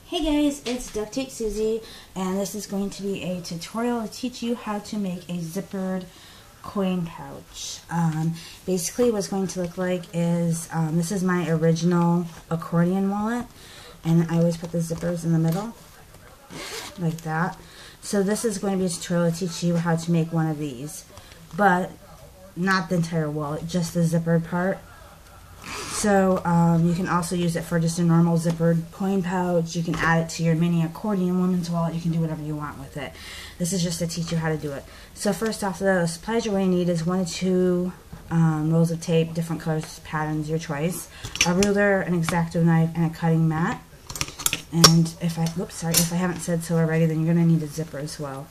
Hey guys, it's Duct Tape Susie, and this is going to be a tutorial to teach you how to make a zippered coin pouch. Basically what it's going to look like is, this is my original accordion wallet, and I always put the zippers in the middle, like that. So this is going to be a tutorial to teach you how to make one of these, but not the entire wallet, just the zippered part. So you can also use it for just a normal zippered coin pouch. You can add it to your mini accordion woman's wallet. You can do whatever you want with it. This is just to teach you how to do it. So first off, the supplies you're going to need is 1 to 2 rolls of tape, different colors, patterns, your choice, a ruler, an X-Acto knife, and a cutting mat. And if I haven't said so already, then you're going to need a zipper as well.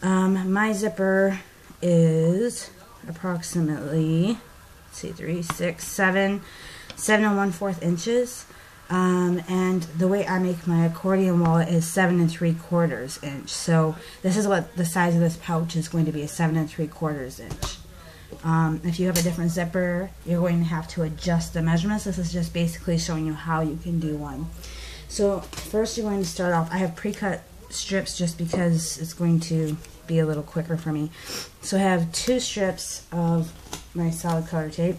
My zipper is approximately, let's see, 3, 6, 7 1/4 inches, and the way I make my accordion wallet is 7 3/4 inch. So this is what the size of this pouch is going to be, a 7 3/4 inch. If you have a different zipper, you're going to have to adjust the measurements. This is just basically showing you how you can do one. So first you're going to start off, I have pre-cut strips just because it's going to be a little quicker for me. So I have 2 strips of my solid color tape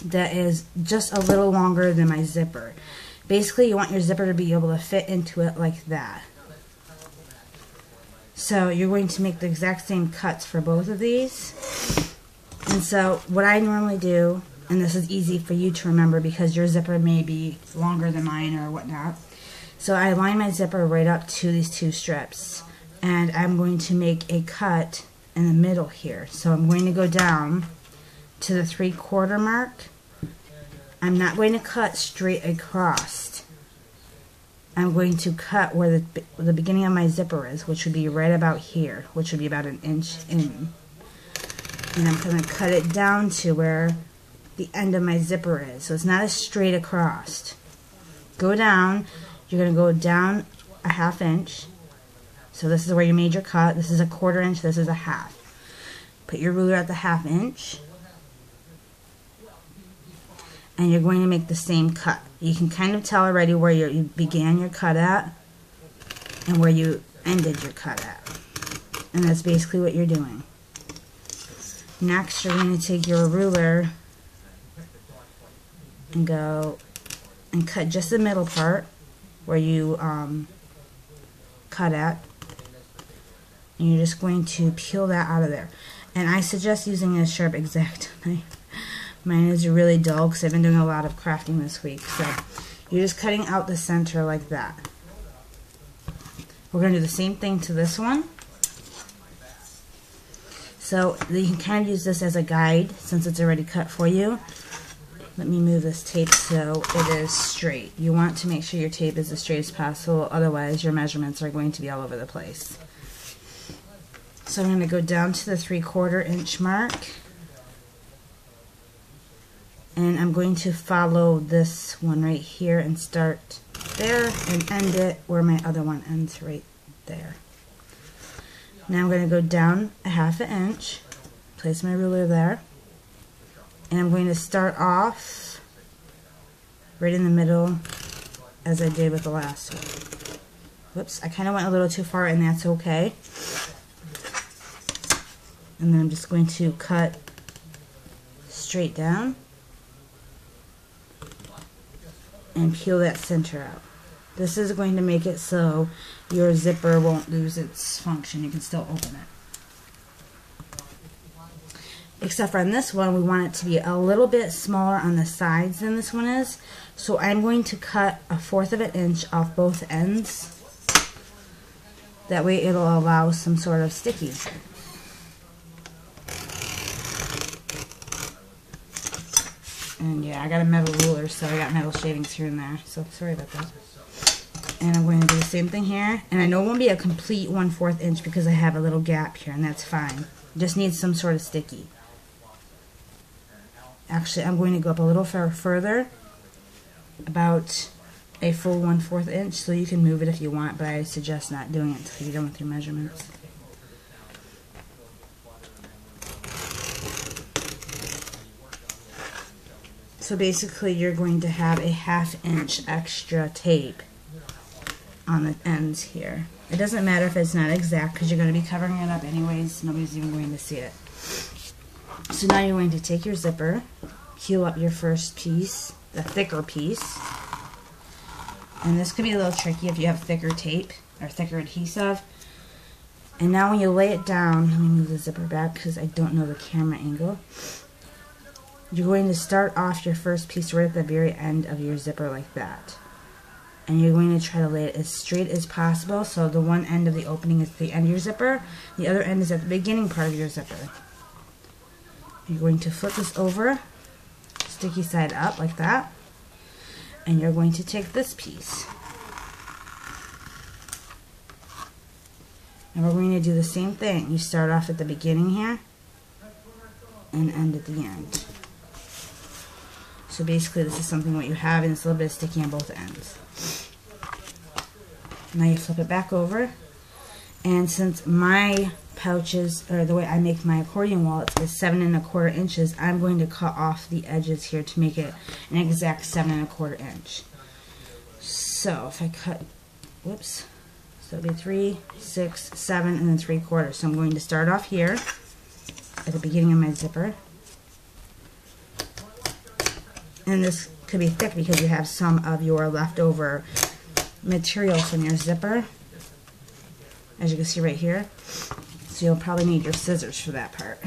that is just a little longer than my zipper. Basically you want your zipper to be able to fit into it like that. So you're going to make the exact same cuts for both of these. And so what I normally do, and this is easy for you to remember because your zipper may be longer than mine or whatnot, so I line my zipper right up to these 2 strips, and I'm going to make a cut in the middle here. So I'm going to go down to the 3/4 mark. I'm not going to cut straight across. I'm going to cut where the beginning of my zipper is, which would be right about here, which would be about 1 inch in. And I'm going to cut it down to where the end of my zipper is. So it's not as straight across. Go down. You're going to go down a 1/2 inch. So this is where you made your cut. This is a 1/4 inch. This is a 1/2. Put your ruler at the 1/2 inch. And you're going to make the same cut. You can kind of tell already where you began your cut at and where you ended your cut at. And that's basically what you're doing. Next, you're going to take your ruler and go and cut just the middle part where you cut at. And you're just going to peel that out of there. And I suggest using a sharp X-Acto knife. Mine is really dull because I've been doing a lot of crafting this week. So you're just cutting out the center like that. We're going to do the same thing to this one. So you can kind of use this as a guide since it's already cut for you. Let me move this tape so it is straight. You want to make sure your tape is as straight as possible, otherwise your measurements are going to be all over the place. So I'm going to go down to the 3/4 inch mark. And I'm going to follow this one right here and start there and end it where my other one ends right there. Now I'm going to go down a 1/2 inch, place my ruler there, and I'm going to start off right in the middle as I did with the last one. Whoops, I kind of went a little too far, and that's okay. And then I'm just going to cut straight down and peel that center out. This is going to make it so your zipper won't lose its function. You can still open it. Except for on this one, we want it to be a little bit smaller on the sides than this one is. So I'm going to cut a 1/4 inch off both ends. That way it'll allow some sort of sticky. And yeah, I got a metal ruler, so I got metal shavings here and there, so sorry about that. And I'm going to do the same thing here. And I know it won't be a complete 1/4 inch because I have a little gap here, and that's fine. Just needs some sort of sticky. Actually, I'm going to go up a little further, about a full 1/4 inch, so you can move it if you want, but I suggest not doing it until you're done with your measurements. So basically you're going to have a 1/2 inch extra tape on the ends here. It doesn't matter if it's not exact because you're going to be covering it up anyways. Nobody's even going to see it. So now you're going to take your zipper, peel up your first piece, the thicker piece. And this could be a little tricky if you have thicker tape or thicker adhesive. And now when you lay it down, let me move the zipper back because I don't know the camera angle. You're going to start off your first piece right at the very end of your zipper like that. And you're going to try to lay it as straight as possible, so the one end of the opening is the end of your zipper, the other end is at the beginning part of your zipper. You're going to flip this over, sticky side up like that, and you're going to take this piece. And we're going to do the same thing. You start off at the beginning here and end at the end. So basically this is something what you have, and it's a little bit sticky on both ends. Now you flip it back over, and since my pouches, or the way I make my accordion wallets, is 7 1/4 inches, I'm going to cut off the edges here to make it an exact 7 1/4 inch. So if I cut, whoops, so it'll be 3, 6, 7, and then 3/4. So I'm going to start off here at the beginning of my zipper. And this could be thick because you have some of your leftover material from your zipper, as you can see right here. So you'll probably need your scissors for that part.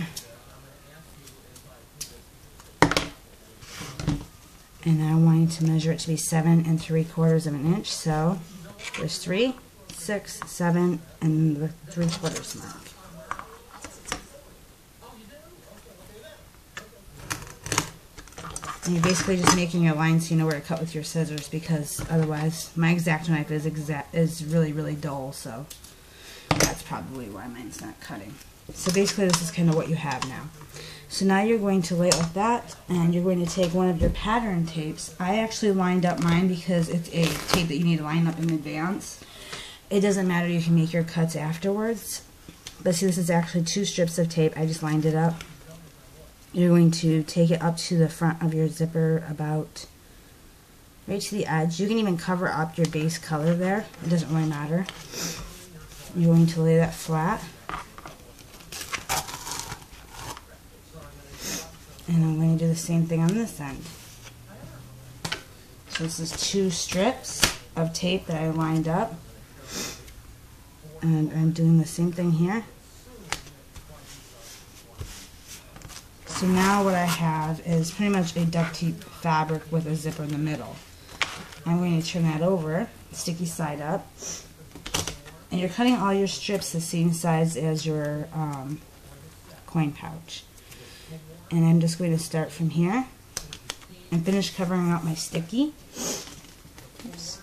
And I wanted to measure it to be 7 3/4 of an inch. So there's 3, 6, 7, and the 3/4 mark. And you're basically just making your line so you know where to cut with your scissors, because otherwise my X-Acto knife is really dull, so that's probably why mine's not cutting. So basically this is kind of what you have now. So now you're going to lay it like that, and you're going to take one of your pattern tapes. I actually lined up mine because it's a tape that you need to line up in advance. It doesn't matter, you can make your cuts afterwards. But see, this is actually 2 strips of tape. I just lined it up. You're going to take it up to the front of your zipper, about right to the edge. You can even cover up your base color there. It doesn't really matter. You're going to lay that flat. And I'm going to do the same thing on this end. So this is 2 strips of tape that I lined up. And I'm doing the same thing here. So now what I have is pretty much a duct tape fabric with a zipper in the middle. I'm going to turn that over, sticky side up. And you're cutting all your strips the same size as your coin pouch. And I'm just going to start from here and finish covering up my sticky. Oops.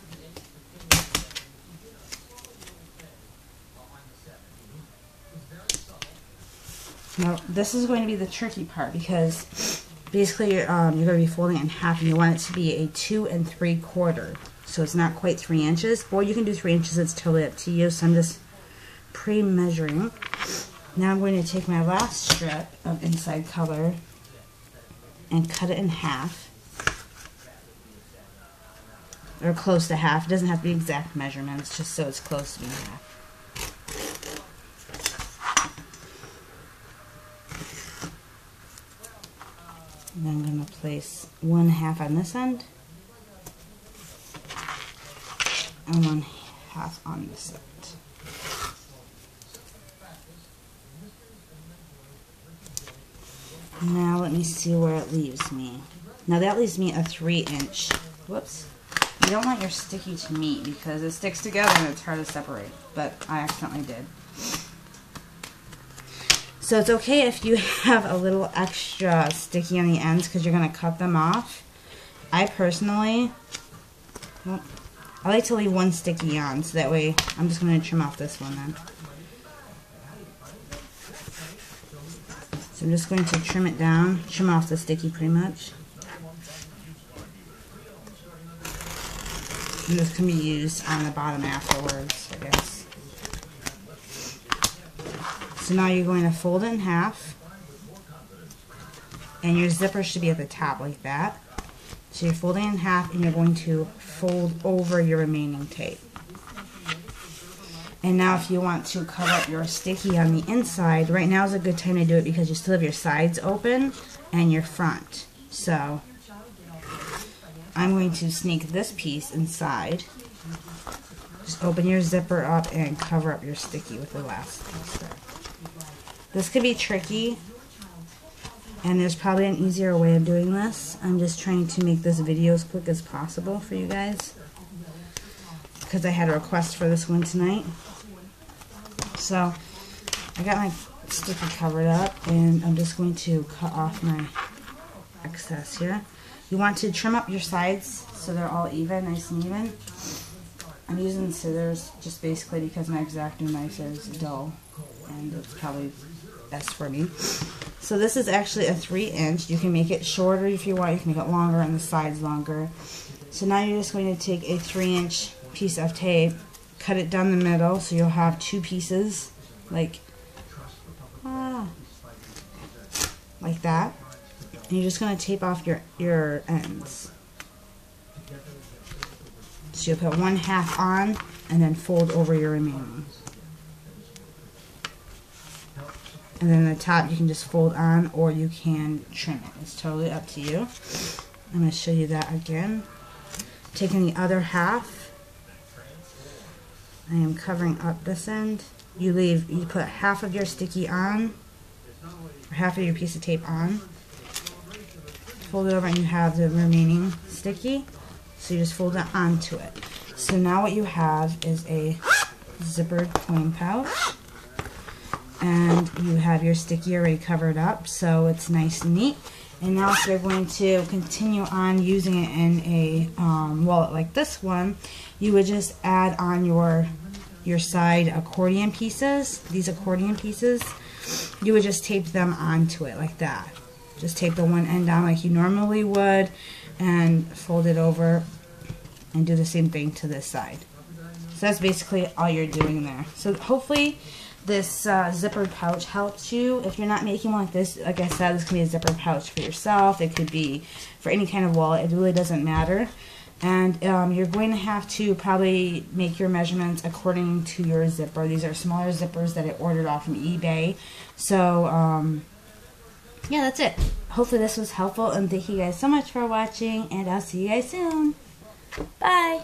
Now this is going to be the tricky part, because basically you're going to be folding it in half, and you want it to be a 2 3/4. So it's not quite 3 inches. Or you can do 3 inches, it's totally up to you. So I'm just pre-measuring. Now I'm going to take my last strip of inside color and cut it in half. Or close to half. It doesn't have to be exact measurements, just so it's close to being half. And then I'm going to place 1/2 on this end and 1/2 on this end. Now let me see where it leaves me. Now that leaves me a 3 inch. Whoops. You don't want your sticky to meet because it sticks together and it's hard to separate, but I accidentally did. So it's okay if you have a little extra sticky on the ends because you're going to cut them off. I personally, well, I like to leave 1 sticky on, so that way I'm just going to trim off this one then. So I'm just going to trim it down, trim off the sticky pretty much. And this can be used on the bottom afterwards, I guess. So now you're going to fold it in half, and your zipper should be at the top like that. So you're folding in half, and you're going to fold over your remaining tape. And now if you want to cover up your sticky on the inside, right now is a good time to do it because you still have your sides open and your front. So I'm going to sneak this piece inside. Just open your zipper up and cover up your sticky with the last piece there. This could be tricky, and there's probably an easier way of doing this. I'm just trying to make this video as quick as possible for you guys because I had a request for this one tonight. So I got my sticky covered up, and I'm just going to cut off my excess here. You want to trim up your sides so they're all even, nice and even. I'm using scissors just basically because my X-Acto knife is dull and it's probably best for me. So this is actually a 3-inch. You can make it shorter if you want. You can make it longer and the sides longer. So now you're just going to take a 3-inch piece of tape, cut it down the middle so you'll have 2 pieces like that. And you're just going to tape off your ends. So you'll put 1/2 on and then fold over your remaining. And then the top you can just fold on or you can trim it. It's totally up to you. I'm going to show you that again. Taking the other half, I am covering up this end. You put half of your sticky on, or half of your piece of tape on. Fold it over and you have the remaining sticky. So you just fold it onto it. So now what you have is a zippered coin pouch. And you have your sticky already covered up, so it's nice and neat. And now if you're going to continue on using it in a wallet like this one, you would just add on your side accordion pieces. These accordion pieces, you would just tape them onto it like that. Just tape the one end down like you normally would and fold it over and do the same thing to this side. So that's basically all you're doing there. So hopefully this zippered pouch helps you. If you're not making one like this, like I said, this can be a zippered pouch for yourself. It could be for any kind of wallet. It really doesn't matter. And you're going to have to probably make your measurements according to your zipper. These are smaller zippers that I ordered off from eBay. So yeah, that's it. Hopefully this was helpful, and thank you guys so much for watching, and I'll see you guys soon. Bye.